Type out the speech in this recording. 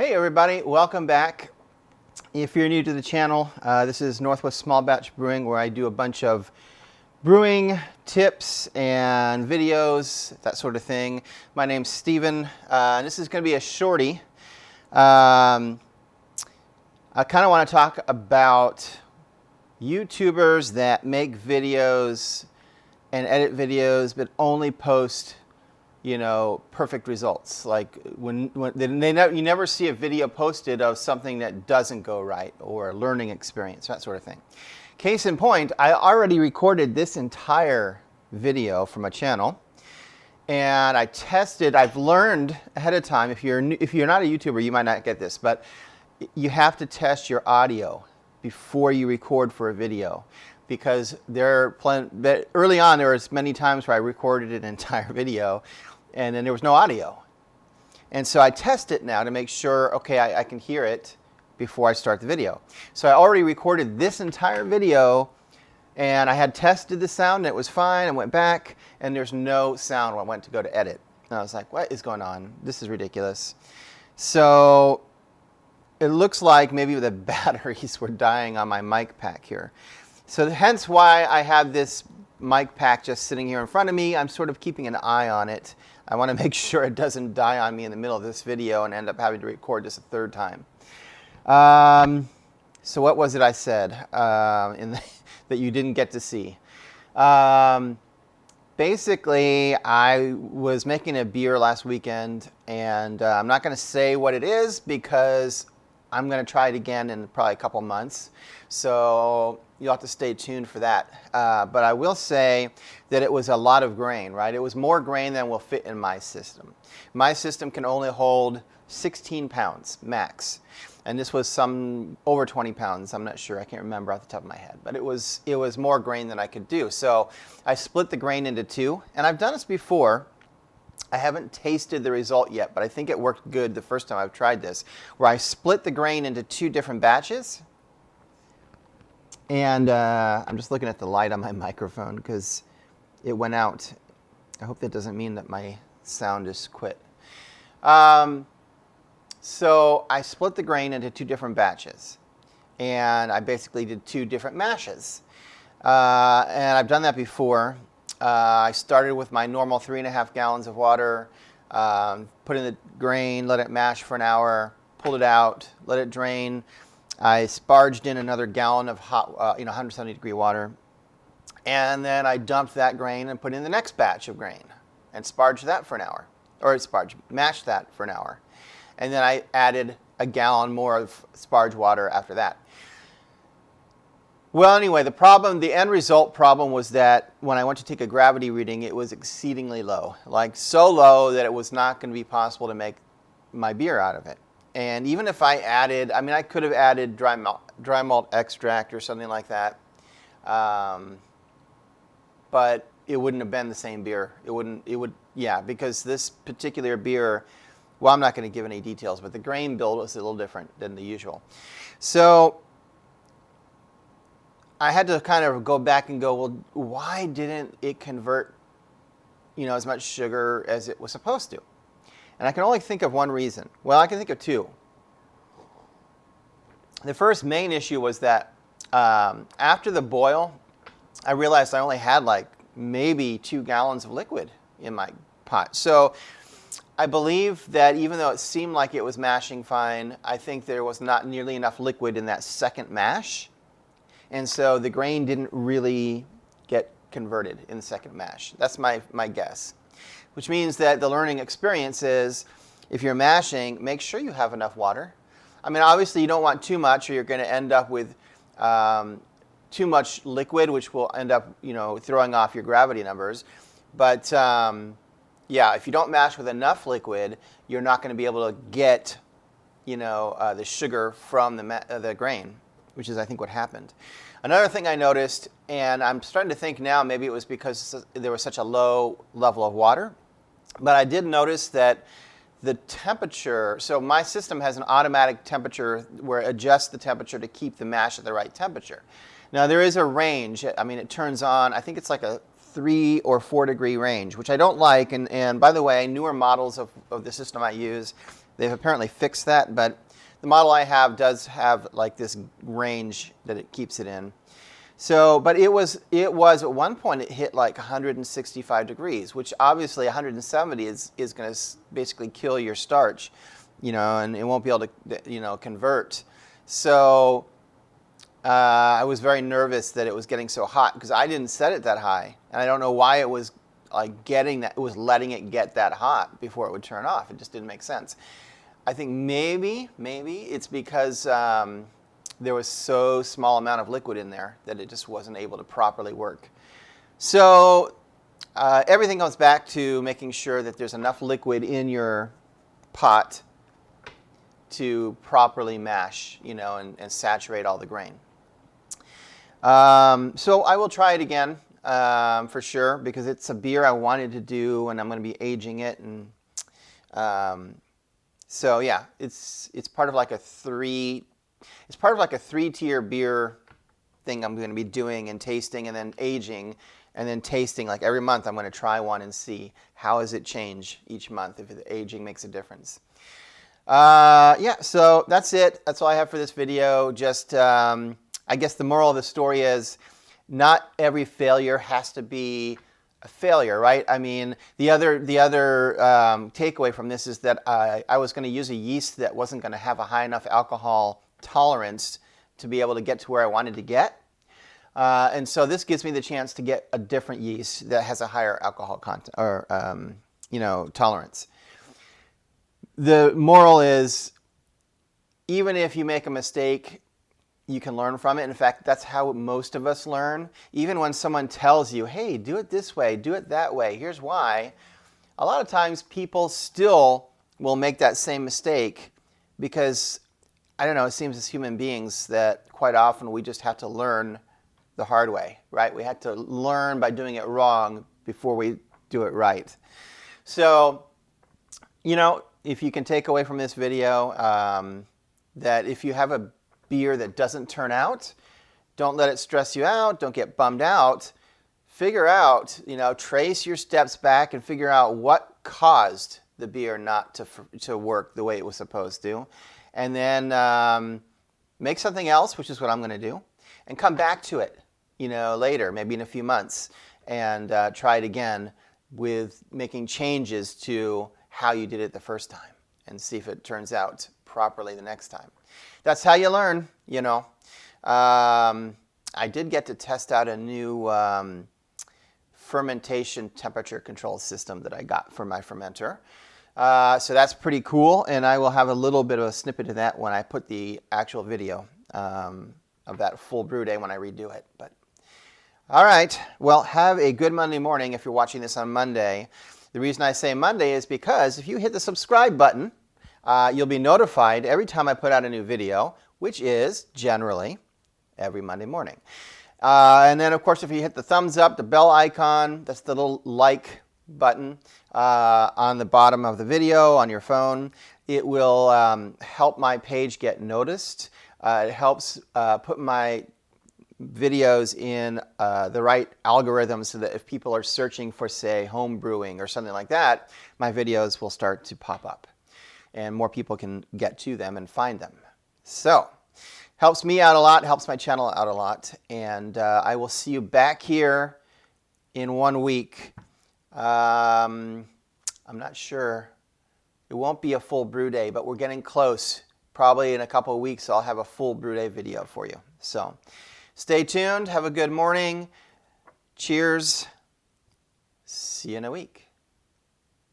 Hey everybody, welcome back. If you're new to the channel, this is Northwest Small Batch Brewing, where I do a bunch of brewing tips and videos, that sort of thing. My name's Steven, and this is going to be a shorty. I kind of want to talk about YouTubers that make videos and edit videos, but only post perfect results. Like when you never see a video posted of something that doesn't go right or a learning experience, that sort of thing. Case in point, I already recorded this entire video from a channel, and I've learned ahead of time. If you're not a YouTuber, you might not get this, but you have to test your audio before you record for a video. Because early on, there was many times where I recorded an entire video and then there was no audio. And so I test it now to make sure, okay, I can hear it before I start the video. So I already recorded this entire video, and I had tested the sound and it was fine. I went back and there's no sound when I went to go to edit. And I was like, what is going on? This is ridiculous. So it looks like maybe the batteries were dying on my mic pack here. So hence why I have this mic pack just sitting here in front of me. I'm sort of keeping an eye on it. I want to make sure it doesn't die on me in the middle of this video and end up having to record this a third time. So what was it I said that you didn't get to see? Basically, I was making a beer last weekend, and I'm not going to say what it is because I'm going to try it again in probably a couple months. So you'll have to stay tuned for that. But I will say that it was a lot of grain, right? It was more grain than will fit in my system. My system can only hold 16 pounds max. And this was some over 20 pounds. I'm not sure. I can't remember off the top of my head. But it was more grain than I could do. So I split the grain into two. And I've done this before. I haven't tasted the result yet, but I think it worked good the first time I've tried this, where I split the grain into two different batches. And I'm just looking at the light on my microphone because it went out. I hope that doesn't mean that my sound just quit. So I split the grain into two different batches, and I basically did two different mashes. And I've done that before. I started with my normal 3.5 gallons of water, put in the grain, let it mash for an hour, pulled it out, let it drain. I sparged in another gallon of hot, 170 degree water, and then I dumped that grain and put in the next batch of grain and sparged that for an hour, mashed that for an hour. And then I added a gallon more of sparge water after that. Well, anyway, the end result problem was that when I went to take a gravity reading, it was exceedingly low, like so low that it was not going to be possible to make my beer out of it. And even if I added, I could have added dry malt extract or something like that, but it wouldn't have been the same beer. Because this particular beer, well, I'm not going to give any details, but the grain build was a little different than the usual. So I had to kind of go back and go, well, why didn't it convert, as much sugar as it was supposed to? And I can only think of one reason. Well, I can think of two. The first main issue was that after the boil, I realized I only had maybe 2 gallons of liquid in my pot. So I believe that even though it seemed like it was mashing fine, I think there was not nearly enough liquid in that second mash. And so the grain didn't really get converted in the second mash. That's my guess. Which means that the learning experience is, if you're mashing, make sure you have enough water. Obviously you don't want too much, or you're going to end up with too much liquid, which will end up, throwing off your gravity numbers. But if you don't mash with enough liquid, you're not going to be able to get, the sugar from the grain, which is, I think, what happened. Another thing I noticed, and I'm starting to think now maybe it was because there was such a low level of water, but I did notice that the temperature, so my system has an automatic temperature where it adjusts the temperature to keep the mash at the right temperature. Now there is a range. It turns on, I think it's like a 3 or 4 degree range, which I don't like. And by the way, newer models of the system I use They've apparently fixed that, but the model I have does have like this range that it keeps it in. So, but it was at one point it hit like 165 degrees, which obviously 170 is going to basically kill your starch, and it won't be able to, convert. So I was very nervous that it was getting so hot because I didn't set it that high, and I don't know why it was like getting that. It was letting it get that hot before it would turn off. It just didn't make sense. I think maybe it's because there was so small amount of liquid in there that it just wasn't able to properly work. So everything comes back to making sure that there's enough liquid in your pot to properly mash, and saturate all the grain. So I will try it again for sure because it's a beer I wanted to do, and I'm going to be aging it, and so yeah, it's part of like a three-tier beer thing I'm going to be doing and tasting and then aging and then tasting. Like every month I'm going to try one and see how does it change each month if the aging makes a difference. Yeah, so that's it. That's all I have for this video. Just I guess the moral of the story is not every failure has to be a failure, right? I mean, the other takeaway from this is that I was going to use a yeast that wasn't going to have a high enough alcohol tolerance to be able to get to where I wanted to get. And so this gives me the chance to get a different yeast that has a higher alcohol content or tolerance. The moral is, even if you make a mistake, you can learn from it. In fact, that's how most of us learn. Even when someone tells you, hey, do it this way, do it that way, here's why, a lot of times people still will make that same mistake because, I don't know, it seems as human beings that quite often we just have to learn the hard way, right? We have to learn by doing it wrong before we do it right. So, if you can take away from this video that if you have a beer that doesn't turn out, don't let it stress you out. Don't get bummed out. Figure out, trace your steps back and figure out what caused the beer not to work the way it was supposed to. And then make something else, which is what I'm going to do, and come back to it, later, maybe in a few months, and try it again with making changes to how you did it the first time and see if it turns out properly the next time. That's how you learn, I did get to test out a new fermentation temperature control system that I got for my fermenter. So that's pretty cool, and I will have a little bit of a snippet of that when I put the actual video of that full brew day when I redo it. But all right, well, have a good Monday morning if you're watching this on Monday. The reason I say Monday is because if you hit the subscribe button, you'll be notified every time I put out a new video, which is generally every Monday morning. And then, of course, if you hit the thumbs up, the bell icon, that's the little like button on the bottom of the video on your phone, it will help my page get noticed. It helps put my videos in the right algorithm so that if people are searching for, say, home brewing or something like that, my videos will start to pop up and more people can get to them and find them. So, helps me out a lot, helps my channel out a lot, and I will see you back here in 1 week. I'm not sure. It won't be a full brew day, but we're getting close. Probably in a couple of weeks, I'll have a full brew day video for you. So, stay tuned. Have a good morning. Cheers. See you in a week.